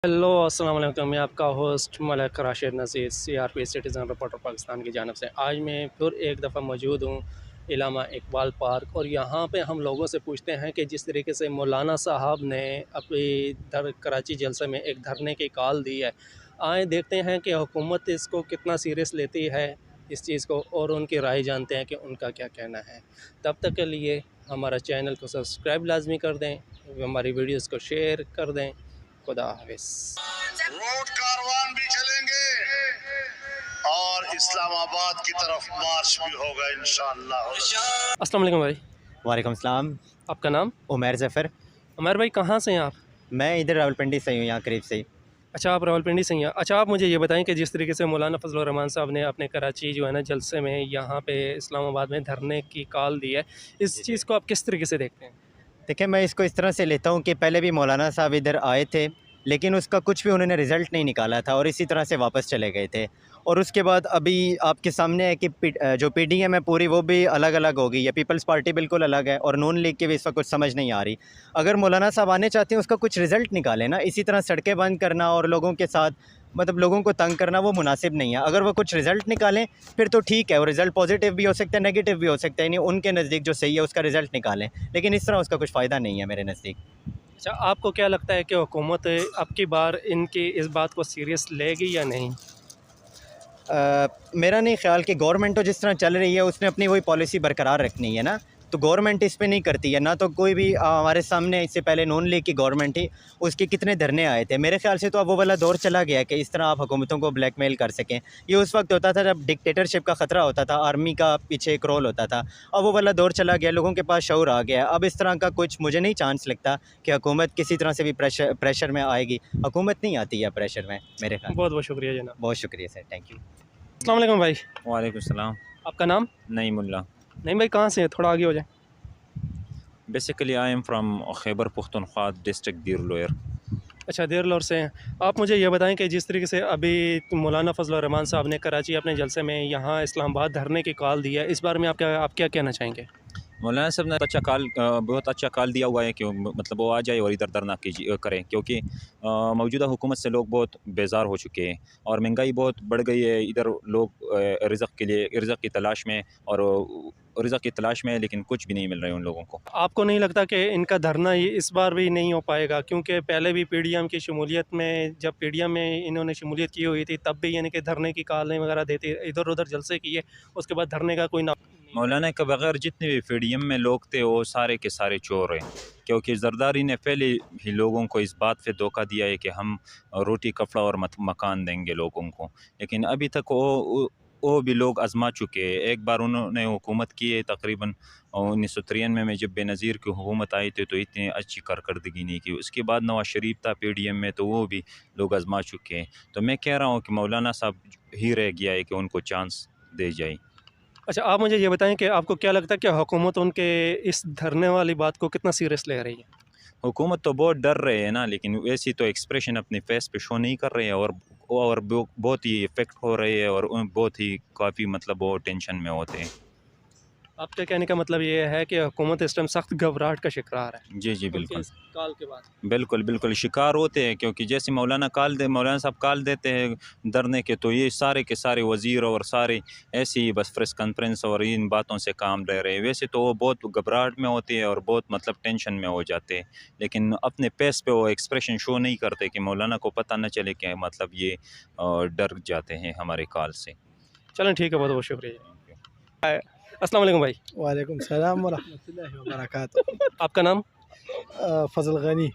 Hello अस्सलाम वालेकुम। मैं आपका होस्ट मलिक राशिद नज़ीर CRP सिटीज़न रिपोर्टर पाकिस्तान की जानिब से आज मैं फिर एक दफ़ा मौजूद हूँ इलामा इकबाल पार्क, और यहाँ पे हम लोगों से पूछते हैं कि जिस तरीके से मौलाना साहब ने अपनी कराची जलसे में एक धरने की कॉल दी है, आए देखते हैं कि हुकूमत इसको कितना सीरियस लेती है इस चीज़ को, और उनकी राय जानते हैं कि उनका क्या कहना है। तब तक के लिए हमारा चैनल को सब्सक्राइब लाजमी कर दें, हमारी वीडियोज़ को शेयर कर दें। खुदा हाफिज़। रोड कारवान भी चलेंगे और इस्लामाबाद की तरफ मार्च भी होगा इंशाअल्लाह। अस्सलाम वालेकुम भाई। वालेकुम सलाम। आपका नाम? उमैर ज़फ़र। उमर भाई, कहाँ से हैं आप? मैं इधर रावलपिंडी से हूँ, यहाँ करीब से ही। अच्छा, आप रावलपिंडी से ही हैं। अच्छा, आप मुझे ये बताएं कि जिस तरीके से मौलाना फजल रहमान साहब ने अपने कराची जो है ना जलसे में यहाँ पे इस्लामाबाद में धरने की कॉल दी है, इस चीज़ को आप किस तरीके से देखते हैं? देखिए, मैं इसको इस तरह से लेता हूँ कि पहले भी मौलाना साहब इधर आए थे, लेकिन उसका कुछ भी उन्होंने रिज़ल्ट नहीं निकाला था और इसी तरह से वापस चले गए थे। और उसके बाद अभी आपके सामने है कि जो PDM है पूरी, वो भी अलग-अलग हो गई है। पीपल्स पार्टी बिल्कुल अलग है और नून लीग की भी इस वक्त कुछ समझ नहीं आ रही। अगर मौलाना साहब आने चाहते हैं, उसका कुछ रिज़ल्ट निकालें ना। इसी तरह सड़कें बंद करना और लोगों के साथ मतलब लोगों को तंग करना, वो मुनासिब नहीं है। अगर वो कुछ रिज़ल्ट निकालें फिर तो ठीक है, वो रिज़ल्ट पॉजिटिव भी हो सकता है, नेगेटिव भी हो सकता है, यानी उनके नज़दीक जो सही है उसका रिज़ल्ट निकालें, लेकिन इस तरह उसका कुछ फ़ायदा नहीं है मेरे नज़दीक। अच्छा, आपको क्या लगता है कि हुकूमत अब की बार इनकी इस बात को सीरियस लेगी या नहीं? मेरा नहीं ख़्याल कि गवर्नमेंट तो जिस तरह चल रही है उसने अपनी वही पॉलिसी बरकरार रखनी है ना, तो गवर्नमेंट इस पे नहीं करती है ना। तो कोई भी हमारे सामने इससे पहले नून लीग की गवर्नमेंट थी, उसके कितने धरने आए थे। मेरे ख़्याल से तो अब वो वाला दौर चला गया कि इस तरह आप हुकूमतों को ब्लैकमेल कर सकें। ये उस वक्त होता था जब डिक्टेटरशिप का ख़तरा होता था, आर्मी का पीछे एक रोल होता था। अब वो वाला दौर चला गया, लोगों के पास शऊर आ गया। अब इस तरह का कुछ मुझे नहीं चांस लगता कि हुकूमत किसी तरह से भी प्रेशर में आएगी। हुकूमत नहीं आती है प्रेशर में मेरे ख्याल। बहुत बहुत शुक्रिया जनाब। बहुत शुक्रिया सर, थैंक यू। अस्सलाम वालेकुम भाई। वालेकुम सलाम। आपका नाम? नईमुल्लाह। नहीं भाई, कहाँ से हैं? थोड़ा आगे हो जाए। Basically I am from Khyber Pakhtunkhwa district दीर लोयर। अच्छा, देर लौर से हैं। आप मुझे ये बताएं कि जिस तरीके से अभी मौलाना फजल रहमान साहब ने कराची अपने जलसे में यहाँ इस्लामाबाद धरने की कॉल दी है, इस बारे में आप क्या कहना चाहेंगे? मौलाना साहब ने बहुत अच्छा कॉल दिया हुआ है कि मतलब वो आ जाए और इधर धरना कीजिए करें, क्योंकि मौजूदा हुकूमत से लोग बहुत बेजार हो चुके हैं और महंगाई बहुत बढ़ गई है। इधर लोग रिज़्क़ के लिए रिज़्क़ की तलाश में और रिज़्क़ की तलाश में, लेकिन कुछ भी नहीं मिल रहा है उन लोगों को। आपको नहीं लगता कि इनका धरना ये इस बार भी नहीं हो पाएगा? क्योंकि पहले भी PDM की शमूलियत में, जब PDM में इन्होंने शमूलियत की हुई थी, तब भी यानी कि धरने की कॉलें वगैरह देते, इधर उधर जलसे किए, उसके बाद धरने का कोई ना। मौलाना के बगैर जितने भी PDM में लोग थे वो सारे के सारे चोर हैं, क्योंकि जरदारी ने पहले ही लोगों को इस बात पे धोखा दिया है कि हम रोटी कपड़ा और मकान देंगे लोगों को, लेकिन अभी तक वो भी लोग आजमा चुके हैं। एक बार उन्होंने हुकूमत की है तकरीबन 1993 में जब बेनज़ीर की हुकूमत आई थी, तो इतनी अच्छी कारकर्दगी नहीं की। उसके बाद नवाज शरीफ था PDM में, तो वो भी लोग आजमा चुके हैं। तो मैं कह रहा हूँ कि मौलाना साहब ही रह गया है कि उनको चांस दे जाए। अच्छा, आप मुझे ये बताएं कि आपको क्या लगता है कि हुकूमत उनके इस धरने वाली बात को कितना सीरियस ले रही है? हुकूमत तो बहुत डर रहे हैं ना, लेकिन वैसी तो एक्सप्रेशन अपने फेस पे शो नहीं कर रहे हैं और बहुत ही इफ़ेक्ट हो रहे हैं और बहुत ही काफ़ी मतलब वो टेंशन में होते हैं। आपके कहने का मतलब ये है कि हुकूमत इस टाइम सख्त घबराहट का शिकार है जी जी उनके बिल्कुल। इस कॉल के बाद। बिल्कुल बिल्कुल शिकार होते हैं, क्योंकि जैसे मौलाना साहब कॉल देते हैं धरने के, तो ये सारे के सारे वज़ीर और सारे ऐसे ही बस प्रेस कॉन्फ्रेंस और इन बातों से काम ले रहे हैं। वैसे तो वो बहुत घबराहट में होती है और बहुत मतलब टेंशन में हो जाते हैं, लेकिन अपने पेस पे वो एक्सप्रेशन शो नहीं करते कि मौलाना को पता न चले कि मतलब ये डर जाते हैं हमारे कॉल से। चलें, ठीक है, बहुत बहुत शुक्रिया। अस्सलाम वालेकुम भाई। वालेकुम सलाम व रहमतुल्लाहि व बरकातुहू। आपका नाम? फ़ज़ल गनी।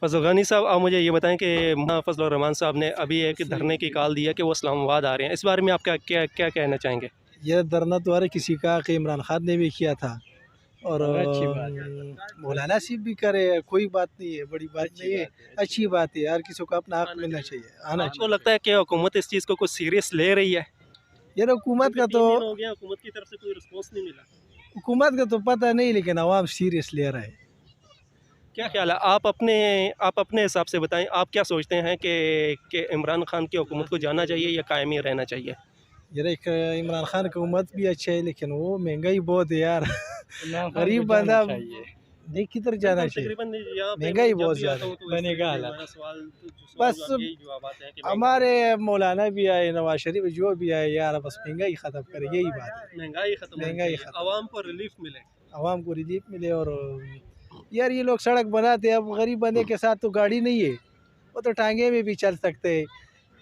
फजल गनी साहब, आप मुझे ये बताएं कि मौलाना फजल रहमान साहब ने अभी एक धरने की कॉल दी है कि वो इस्लामाबाद आ रहे हैं, इस बारे में आप क्या क्या क्या कहना चाहेंगे? यह धरना तो हर किसी का कि इमरान खान ने भी किया था और मौलाना सिर्फ भी करे, कोई बात नहीं है, बड़ी बात नहीं है, अच्छी बात है। हर किसी को अपना हक मिलना चाहिए, आना आपको चाहिए। लगता है कि हुकूमत इस चीज़ को कुछ सीरियस ले रही है? यार हुकूमत का तो हो गया, हुकूमत की तरफ से कोई रिस्पॉन्स नहीं मिला। हुकूमत का तो पता नहीं, लेकिन अवाम सीरियस ले रहा है। क्या ख्याल है? आप अपने हिसाब से बताएं, आप क्या सोचते हैं कि इमरान खान की हुकूमत को जाना चाहिए या कायम ही रहना चाहिए? यार एक इमरान खान की हुकूमत भी अच्छा है, लेकिन वो महंगाई बहुत है यार। गरीब बंदा नहीं किधर जाना चाहिए, तकरीबन यहाँ पे महंगाई जब बहुत भी आता ज़्यादा हूँ तो इस बनेगा तरीके से हालात। हमारा सवाल जो बस जवाब यही जवाब आते हैं कि हमारे मौलाना भी आए, नवाज शरीफ जो भी आए, यार बस महंगाई ख़त्म करे, यही बात है। महंगाई खत्म होनी महंगाई चाहिए, खत्म। आवाम को रिलीफ मिले। आवाम को रिलीफ मिले। और यार ये लोग सड़क बनाते हैं, अब गरीब बंदे के साथ तो गाड़ी नहीं है, वो तो टांगे में भी चल सकते हैं।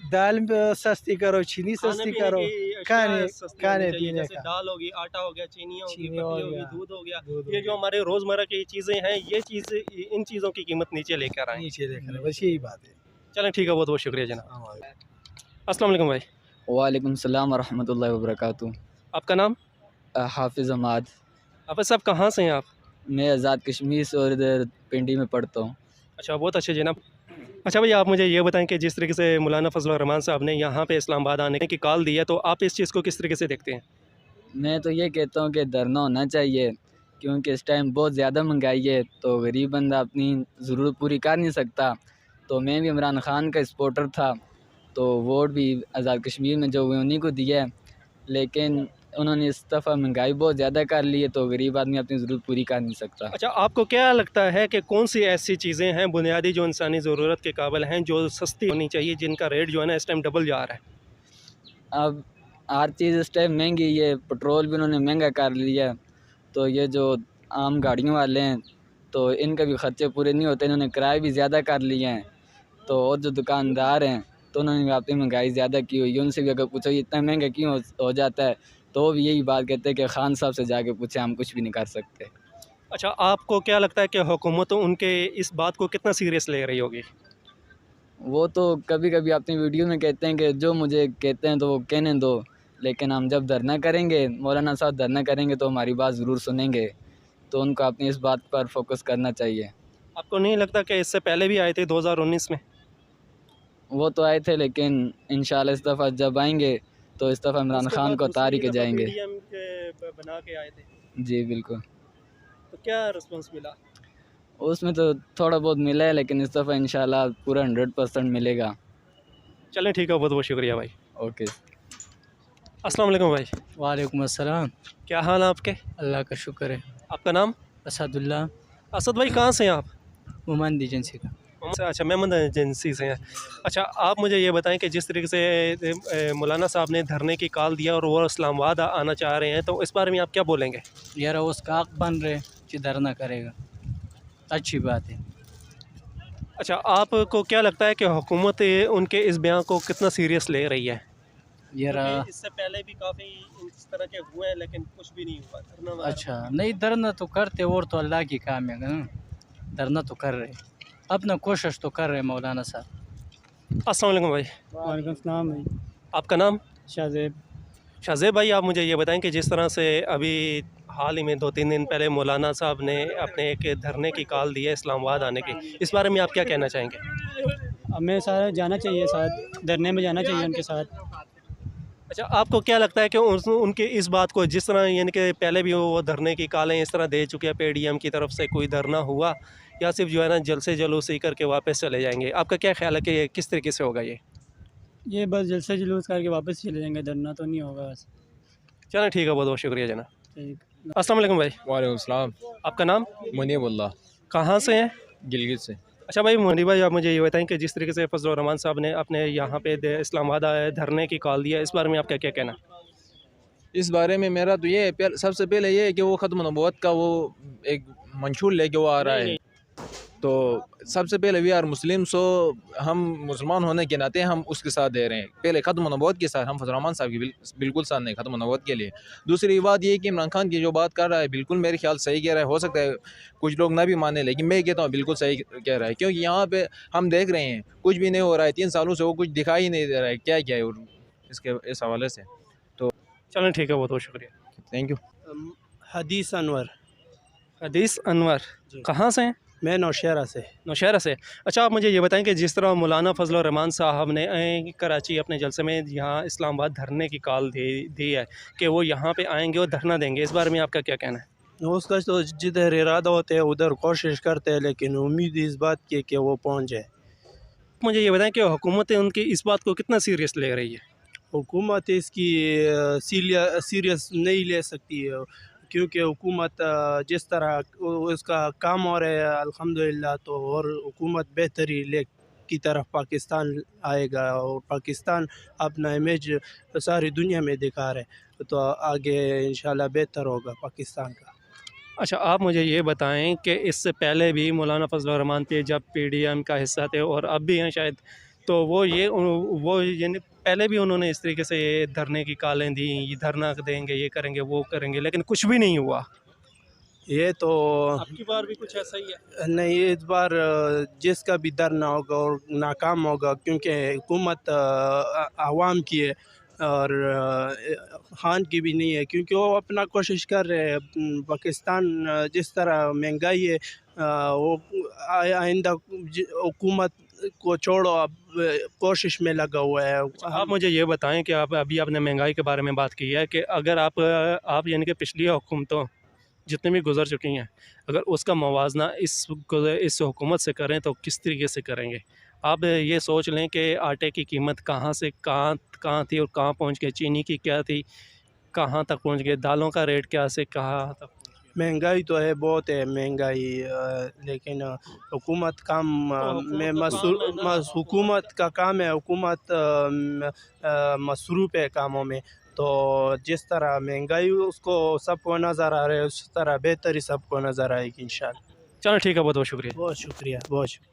दाल सस्ती करो, चीनी खाने सस्ती पीने करो, की अशिया खाने सस्ती खाने होनी चाहिए, पीने जैसे का। दाल होगी, आटा हो गया, चीनी होगी, चीनी पत्ती हो होगी, गया, दूध हो गया, दूध हो ये जो गया। हमारे रोज़मर्रा की चीज़ें हैं, ये चीज़ें इन चीज़ों की कीमत नीचे लेकर आएँ। नीचे देखना, बस यही बात है। चलें ठीक है, बहुत बहुत शुक्रिया जनाब। अस्सलाम वालेकुम भाई, वालेकुम सलाम वरहमतुल्लाहि वबरकातुहू। आपका नाम? हाफिज़ अहमद। आप साहब कहाँ से हैं आप? मैं आज़ाद कश्मीर से और इधर पिंडी में पढ़ता हूँ। अच्छा, बहुत अच्छे जनाब। अच्छा भाई, आप मुझे ये बताएं कि जिस तरीके से मौलाना फजल रहमान साहब ने यहाँ पे इस्लामाबाद आने की कॉल दी है, तो आप इस चीज़ को किस तरीके से देखते हैं? मैं तो ये कहता हूँ कि धरना होना चाहिए, क्योंकि इस टाइम बहुत ज़्यादा महंगाई है, तो गरीब बंदा अपनी ज़रूरत पूरी कर नहीं सकता। तो मैं भी इमरान ख़ान का सपोर्टर था, तो वोट भी आज़ाद कश्मीर में जो हुए उन्हीं को दिया है, लेकिन उन्होंने इस दफ़ा महंगाई बहुत ज़्यादा कर ली है, तो गरीब आदमी अपनी ज़रूरत पूरी कर नहीं सकता। अच्छा, आपको क्या लगता है कि कौन सी ऐसी चीज़ें हैं बुनियादी जो इंसानी ज़रूरत के काबिल हैं, जो सस्ती होनी चाहिए, जिनका रेट जो है ना इस टाइम डबल जा रहा है? अब हर चीज़ इस टाइम महंगी है, पेट्रोल भी उन्होंने महंगा कर लिया है, तो ये जो आम गाड़ियों वाले हैं तो इनके भी ख़र्चे पूरे नहीं होते, इन्होंने किराए भी ज़्यादा कर लिए हैं। तो और जो दुकानदार हैं तो उन्होंने भी अपनी महंगाई ज़्यादा की हुई है, उनसे भी अगर पूछो इतना महंगा क्यों हो जाता है, तो वो भी यही बात कहते हैं कि खान साहब से जाके पूछे, हम कुछ भी नहीं कर सकते। अच्छा, आपको क्या लगता है कि हुकूमत उनके इस बात को कितना सीरियस ले रही होगी? वो तो कभी कभी अपनी वीडियो में कहते हैं कि जो मुझे कहते हैं तो वो कहने दो, लेकिन हम जब धरना करेंगे, मौलाना साहब धरना करेंगे तो हमारी बात ज़रूर सुनेंगे, तो उनको अपनी इस बात पर फोकस करना चाहिए। आपको नहीं लगता कि इससे पहले भी आए थे 2019 में? वो तो आए थे, लेकिन इंशाल्लाह इस दफ़ा जब आएंगे तो इस दफ़ा इमरान उसके ख़ान बाद को दूसरी तारी के दफ़ा जाएंगे। पीडीएम के बना के आए थे, जी बिल्कुल। तो क्या रिस्पॉन्स मिला? उसमें तो थोड़ा बहुत मिला है, लेकिन इस दफ़ा इंशाल्लाह पूरा 100% मिलेगा। चलें ठीक है, बहुत बहुत शुक्रिया भाई। ओके। अस्सलाम वालेकुम भाई, वालेकुम अस्सलाम। क्या हाल है आपके? अल्लाह का शुक्र है। आपका नाम? असदुल्ला, असद भाई, कहाँ से हैं आप? उमंद एजेंसी का। अच्छा, मेमन एजेंसी से हैं। अच्छा, आप मुझे ये बताएं कि जिस तरीके से मौलाना साहब ने धरने की कॉल दिया और वो इस्लामाबाद आना चाह रहे हैं, तो इस बारे में आप क्या बोलेंगे? यार उसका हक बन रहे कि धरना करेगा, अच्छी बात है। अच्छा, आपको क्या लगता है कि हुकूमत उनके इस बयान को कितना सीरियस ले रही है? यार क्योंकि इससे पहले भी काफ़ी इस तरह के हुए हैं, लेकिन कुछ भी नहीं हुआ। धरना वगैरह अच्छा नहीं, धरना तो करते और तो अल्लाह की काम है ना, धरना तो कर रहे, अपना कोशिश तो कर रहे मौलाना साहब। अस्सलाम वालेकुम भाई, वालेकुम सलाम भाई। आपका नाम? शाहजेब। शाहजेब भाई, आप मुझे ये बताएं कि जिस तरह से अभी हाल ही में 2-3 दिन पहले मौलाना साहब ने अपने एक धरने की कॉल दी है इस्लामाबाद आने की, इस बारे में आप क्या कहना चाहेंगे? हमें सारा जाना चाहिए, साथ धरने में जाना चाहिए उनके साथ। अच्छा, आपको क्या लगता है कि उनकी इस बात को, जिस तरह यानी कि पहले भी वो धरने की कॉलें इस तरह दे चुके हैं, पीडीएम की तरफ से कोई धरना हुआ, या सिर्फ जो है ना जल से जुलूस ही करके वापस चले जाएंगे? आपका क्या ख्याल है कि ये किस तरीके से होगा ये बस जलसा जुलूस करके वापस चले जाएंगे, धरना तो नहीं होगा बस। चलें ठीक है, बहुत बहुत शुक्रिया जनाब। ठीक। अस्सलाम वालेकुम भाई, वालेकुम सलाम। आपका नाम? मुनीबुल्लाह, कहाँ से हैं? गिलगित से। अच्छा भाई, मोनी भाई, आप मुझे ये बताएं कि जिस तरीके से फजल रहमान साहब ने अपने यहाँ पे इस्लामाबाद आए धरने की कॉल दिया, इस बारे में आपका क्या कहना? इस बारे में मेरा तो ये है, सबसे पहले ये है कि वो ख़त्म नबूवत का वो एक मंशूर लेके वो आ रहा है, तो सबसे पहले वी आर मुस्लिम, सो हम मुसलमान होने के नाते हम उसके साथ दे रहे हैं। पहले ख़त्म नबूवत के साथ हम फजल रहमान साहब की बिल्कुल साथ नहीं, ख़त्म नबूवत के लिए। दूसरी बात ये कि इमरान खान की जो बात कर रहा है बिल्कुल मेरे ख्याल सही कह रहा है। हो सकता है कुछ लोग ना भी माने, लेकिन मैं कहता हूँ बिल्कुल सही कह रहा है, क्योंकि यहाँ पे हम देख रहे हैं कुछ भी नहीं हो रहा है। 3 सालों से वो कुछ दिखाई नहीं दे रहा है क्या क्या है, और इसके इस हवाले से तो चलें ठीक है, बहुत बहुत शुक्रिया। Thank you. हदीस अनवर। हदीस अनवर, कहाँ से हैं? मैं नौशहरा से। नौशहरा से। अच्छा, आप मुझे ये बताएं कि जिस तरह मौलाना फजल रहमान साहब ने कराची अपने जलसे में यहाँ इस्लामाबाद धरने की कॉल दी है कि वो यहाँ पे आएंगे और धरना देंगे, इस बारे में आपका क्या कहना है? उसका तो जिधर इरादा होते हैं उधर कोशिश करते हैं, लेकिन उम्मीद इस बात की कि वो पहुँच जाए। मुझे ये बताएं कि हुकूमत उनकी इस बात को कितना सीरियस ले रही है? हुकूमत इसकी सीरियस नहीं ले सकती है, क्योंकि हुकूमत जिस तरह उसका काम हो रहा है अल्हम्दुलिल्लाह, तो और हुकूमत बेहतरी ले की तरफ पाकिस्तान आएगा और पाकिस्तान अपना इमेज सारी दुनिया में दिखा रहा है, तो आगे इंशाल्लाह बेहतर होगा पाकिस्तान का। अच्छा, आप मुझे ये बताएं कि इससे पहले भी मौलाना फजल रहमान पे जब पीडीएम का हिस्सा थे और अब भी हैं शायद, तो वो यानी पहले भी उन्होंने इस तरीके से ये धरने की कालें दी, ये धरना देंगे, ये करेंगे, वो करेंगे, लेकिन कुछ भी नहीं हुआ। ये तो आपकी बार भी कुछ ऐसा ही है? नहीं, इस बार जिसका भी धरना होगा और नाकाम होगा, क्योंकि हुकूमत आवाम की है और खान की भी नहीं है, क्योंकि वो अपना कोशिश कर रहे हैं। पाकिस्तान जिस तरह महंगाई है, वो आइंदा हुकूमत को छोड़ो, अब कोशिश में लगा हुआ है। आप मुझे ये बताएं कि आप अभी आपने महंगाई के बारे में बात की है कि अगर आप यानी कि पिछली हुकूमतों जितनी भी गुजर चुकी हैं, अगर उसका मवाजना इस हुकूमत से करें तो किस तरीके से करेंगे? आप ये सोच लें कि आटे की कीमत कहाँ से कहाँ थी और कहाँ पहुंच गई, चीनी की क्या थी, कहाँ तक पहुंच गए, दालों का रेट क्या से कहाँ तक। महंगाई तो है, बहुत है महंगाई, लेकिन हुकूमत काम में हुकूमत का काम है, हुकूमत मसरूफ़ है कामों में। तो जिस तरह महंगाई उसको सबको नज़र आ रहा है, उस तरह बेहतरी सबको नज़र आएगी इंशाल्लाह। चलो ठीक है, बहुत बहुत शुक्रिया। बहुत शुक्रिया, बहुत शुक्रिया।